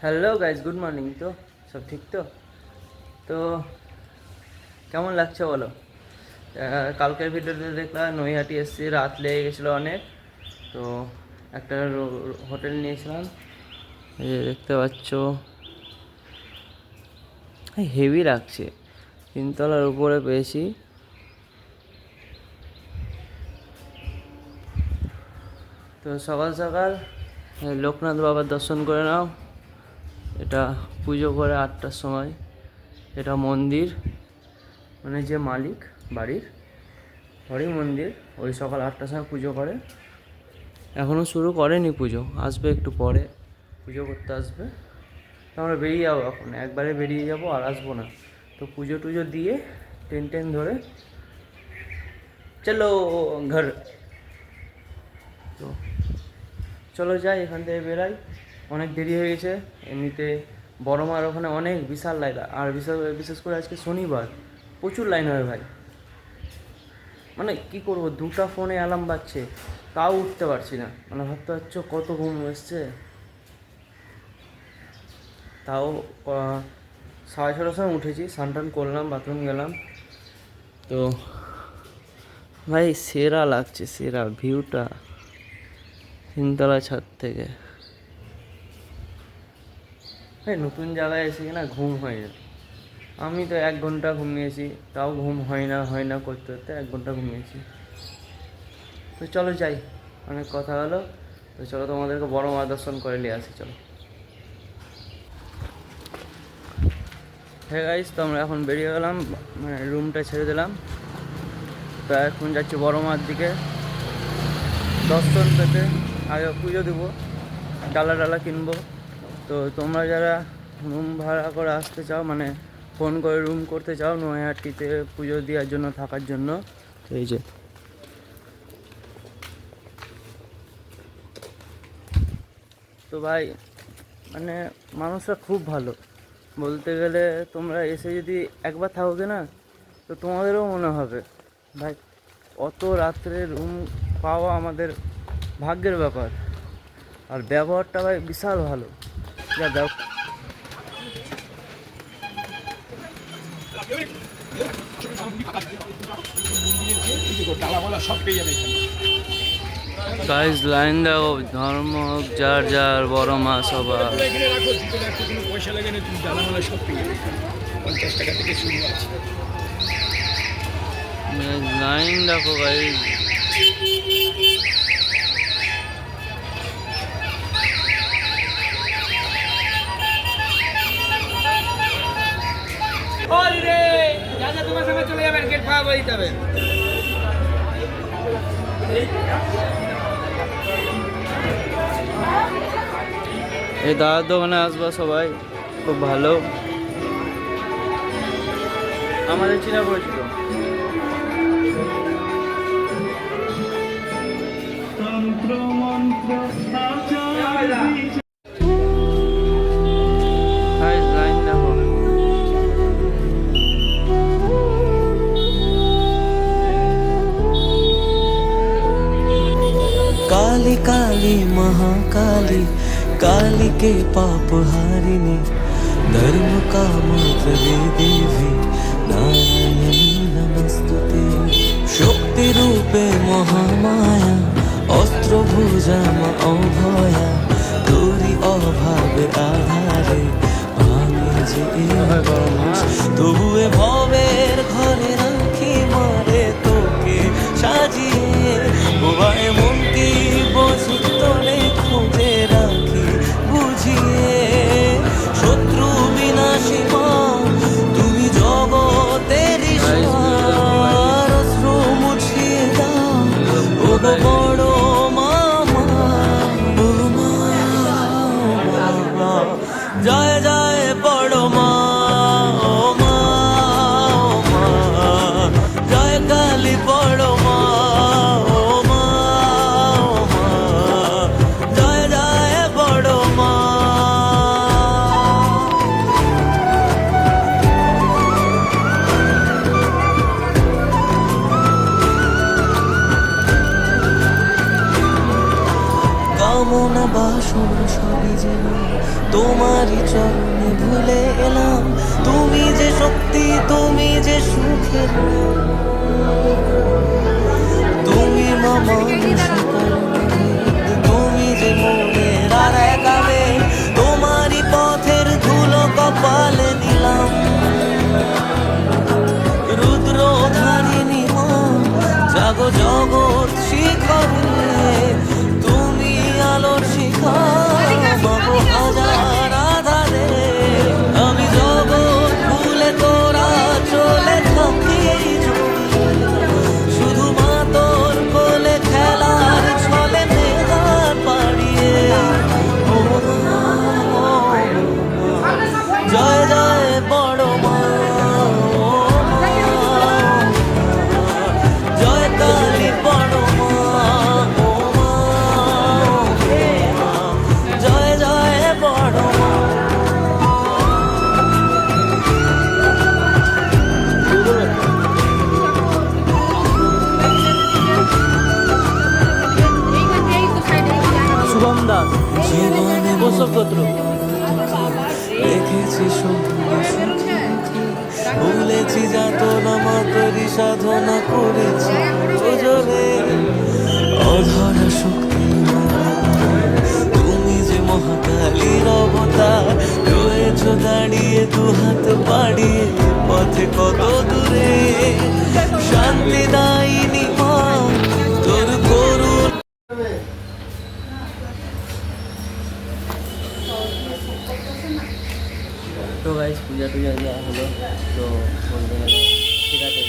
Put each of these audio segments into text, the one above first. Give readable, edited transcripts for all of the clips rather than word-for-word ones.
Hello guys, good morning. তো সব ঠিক তো তো কেমন লাগছে বলো? কালকের ভিডিওতে দেখলাম নৈহাটি এসেছি, রাত লেগে গেছিলো অনেক। তো একটা হোটেল নিয়েছিলাম, এই যে দেখতে পাচ্ছ, হেভি লাগছে। তিনতলার উপরে পেয়েছি। তো সকাল সকাল লোকনাথ বাবার দর্শন করে নাও। এটা পুজো করে 8টার সময়। এটা মন্দির, মানে যে মালিক বাড়ির, হরি মন্দির, ওই সকাল 8টার সময় পুজো করে। এখনও শুরু করেনি পুজো, আসবে একটু পরে পুজো করতে আসবে। তো আমরা বেরিয়ে যাবো, এখন একবারে বেরিয়ে যাবো, আর আসবো না। তো পুজো টুজো দিয়ে ট্রেন ধরে চলো ঘর। তো চলো যাই, এখান থেকে বেরাই, অনেক দেরি হয়ে গেছে। এমনিতে বড় মার ওখানে অনেক বিশাল লাইন, আর বিশেষ করে আজকে শনিবার প্রচুর লাইন হয় ভাই। মানে কি করবো, 2টা ফোনে অ্যালার্ম বাজছে, তাও উঠতে পারছি না। মানে ভাবতে পারছো কত ঘুম এসছে। তাও 6:30টার সময় উঠেছি, স্নান টান করলাম, বাথরুম গেলাম। তো ভাই সেরা লাগছে, সেরা ভিউটা তিনতলা ছাদ থেকে। ভাই নতুন জায়গায় এসে কিনা ঘুম হয় না। আমি তো 1 ঘন্টা ঘুমিয়েছি, তাও ঘুম হয় না করতে করতে 1 ঘন্টা ঘুমিয়েছি। তো চলো যাই, অনেক কথা হলো। তো চলো তোমাদেরকে বড় মা দর্শন করে নিয়ে আসি, চলো। হ্যাঁ গাইস, তো আমরা এখন বেরিয়ে গেলাম, মানে রুমটা ছেড়ে দিলাম। তো এখন যাচ্ছি বড় মার দিকে দর্শন পেতে। আগে পুজো দেবো, ডালা কিনবো। তো তোমরা যারা রুম ভাড়া করে আসতে চাও, মানে ফোন করে রুম করতে চাও নৈহাটিতে পুজো দেওয়ার জন্য, থাকার জন্য, তো এই যে। তো ভাই মানে মানুষরা খুব ভালো বলতে গেলে। তোমরা এসে যদি একবার থাকোগে না, তো তোমাদেরও মনে হবে ভাই, অত রাত্রে রুম পাওয়া আমাদের ভাগ্যের ব্যাপার। আর ব্যবহারটা ভাই বিশাল ভালো। যা দাও, গাইজ লাইন দাও, ধর্ম হোক যার যার, বড় মা সবার। পয়সা লাগে না, তুমি ডালামালা সব পেয়ে যাবে। 50 টাকা থেকে শুরু আছে। লাইন দেখো গাইজ। তোমার সঙ্গে চলে যাবেন, গেট পাওয়া বই যাবেন। এই দাদার দোকানে আসবা সবাই, খুব ভালো, আমাদের চিনা পরিচিত। লাইন দেখো। काली काली महाकाली, काली के पाप हारिणी, धर्म का मंत्र दे देवी, नारायणी नमस्तुते। शक्ति रूपे महामाया, अस्त्र भुजा अभया, তোরি অভাবে আধারে ভাঙে যে তবুয়ে ভবের ঘরে রাখি মারে তোকে সাজিয়ে। বোবায় মন কি বোঝি তোরে খুঁজে রাখি বুঝিয়ে। শত্রু বিনাশী মা তুমি জগতের ঈশ্বর, অশ্রু মুছিয়ে দাও ও গো বড় মামা। ও মা, জয় জয় বড় মা, ও মা। তোমারই চরণে ভুলে এলাম, তুমি যে শক্তি, তুমি যে সুখের নাম। তুমি মা মানুষের কর্ণভেদ, তুমি যে মনের আর এক আবেগ, তোমারই পথের ধুলো কপালে দিলাম। রুদ্রধারিণী মা, জাগো জগৎ শিখরে, তুমি আলোর শিখা, মাগো হাজার আধারে। আমি জগৎ ভুলে তোরা চলে থাকি শুধু মা তোর কোলে খেলার ছলে নেহার পাড়িয়ে। ও মা, জয় জয় বড় মা, ও মা, জয় কালী বড় মা, ও মা, জয় জয় বড় মা। শুভম দাস, জীবনে পোষকগোত্র। রেখেছি সঙ্গে সুখে দুঃখে, ভুলেছি যাতনা মা তোরই সাধনা করেছি ওজরে। অধরা শক্তি মা, তুমি যে মহাকালীর অবতার, রয়েছ দাঁড়িয়ে দুহাত বাড়িয়ে পথে কত দূরে। শান্তি দায়িনী মা, তোর করুণ। তো গাইস পূজা টুজা দেওয়া হলো, তো বলতে গেলে ঠিক আছে।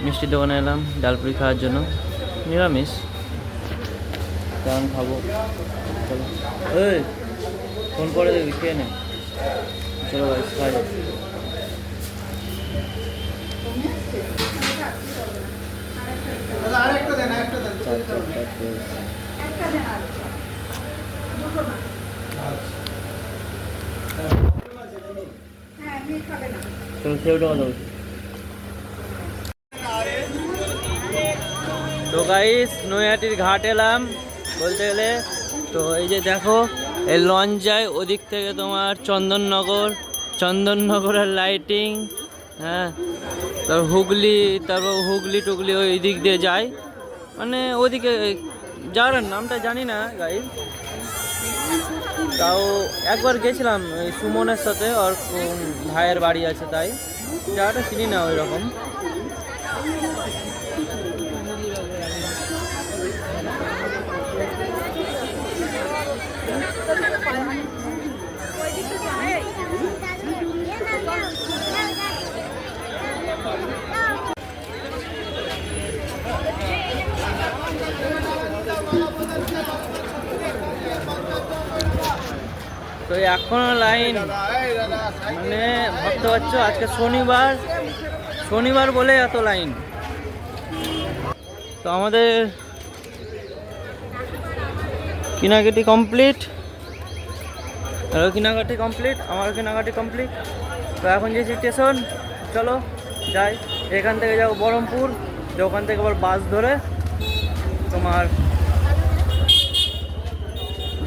মিষ্টির দোকানে এলাম ডালপুরি খাওয়ার জন্য, নিরামিষ কারণ খাবো। চলো এই ফোন করে দেখবি, খেয়ে নে। চলো গাইস খাই। চলো খেয়ে উঠে কথা বলছি। তো গাইস নৈহাটির ঘাট এলাম বলতে গেলে। তো এই যে দেখো এই লঞ্চ যায় ওদিক থেকে তোমার চন্দননগরের লাইটিং, হ্যাঁ, তারপর হুগলি টুগলি ওই দিক দিয়ে যায়, মানে ওদিকে যাওয়ার নামটা জানি না গাইস। তাও একবার গেছিলাম ওই সুমনের সাথে, ওর ভাইয়ের বাড়ি আছে, তাই জায়গাটা চিনি না ওই রকম। তো এখনো লাইন, মানে ভাবতে পারছো আজকে শনিবার বলে এত লাইন। তো আমাদের কেনাকাটি কমপ্লিট, আমার কেনাকাটি কমপ্লিট। তো এখন যে স্টেশন, চলো যাই। এখান থেকে যাবো বহরমপুর, যে ওখান থেকে আবার বাস ধরে তোমার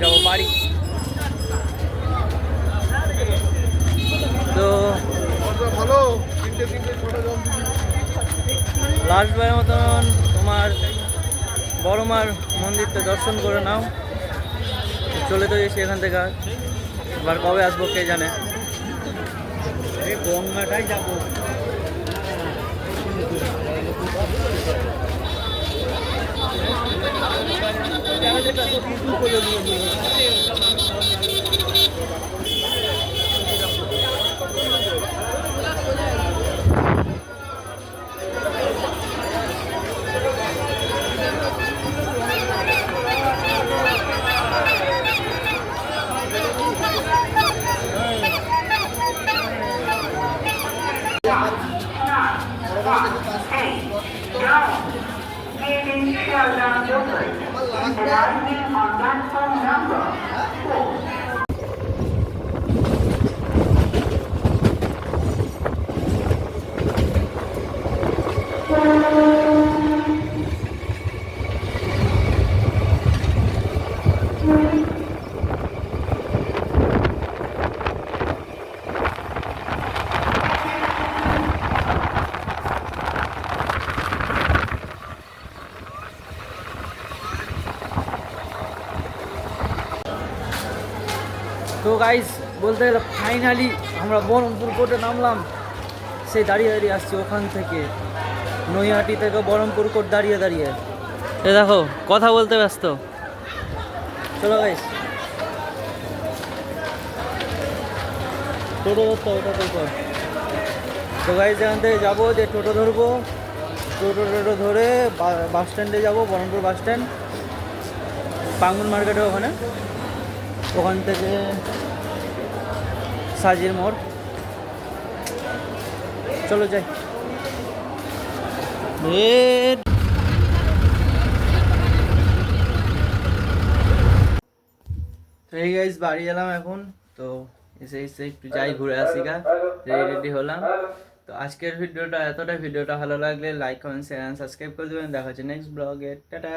যাবো বাড়ি। তো লাস্টবারের মতন তোমার বড় মার মন্দিরটা দর্শন করে নাও। চলে তো এসে এখান থেকে, এবার কবে আসবো কে জানে। গঙ্গাটাই যাবো। তো গাইস বলতে গেলে ফাইনালি আমরা বহরমপুর কোর্টে নামলাম। সেই দাঁড়িয়ে দাঁড়িয়ে আসছি ওখান থেকে, নৈহাটি থেকে বহরমপুর কোর্ট দাঁড়িয়ে দাঁড়িয়ে। এ দেখো কথা বলতে ব্যস্ত। চলো গাইস, টোটো ধরতে হবে, টোটো কর। তো গাইস এখান থেকে যাবো, যে টোটো ধরবো, টোটো ধরে বাস স্ট্যান্ডে যাবো, বহরমপুর বাস স্ট্যান্ড, পাঙ্গুন মার্কেটের ওখান থেকে সাজির মোড়। চলো যাই। তো এই গাইস বাড়ি এলাম এখন। তো এসে একটু যাই ঘুরে আসি গা, রেডি হলাম। তো আজকের ভিডিওটা এতটাই। ভিডিওটা ভালো লাগলে লাইক কমেন্ট শেয়ার সাবস্ক্রাইব করে দেবেন। দেখা হচ্ছে নেক্সট ব্লগে। টাটা।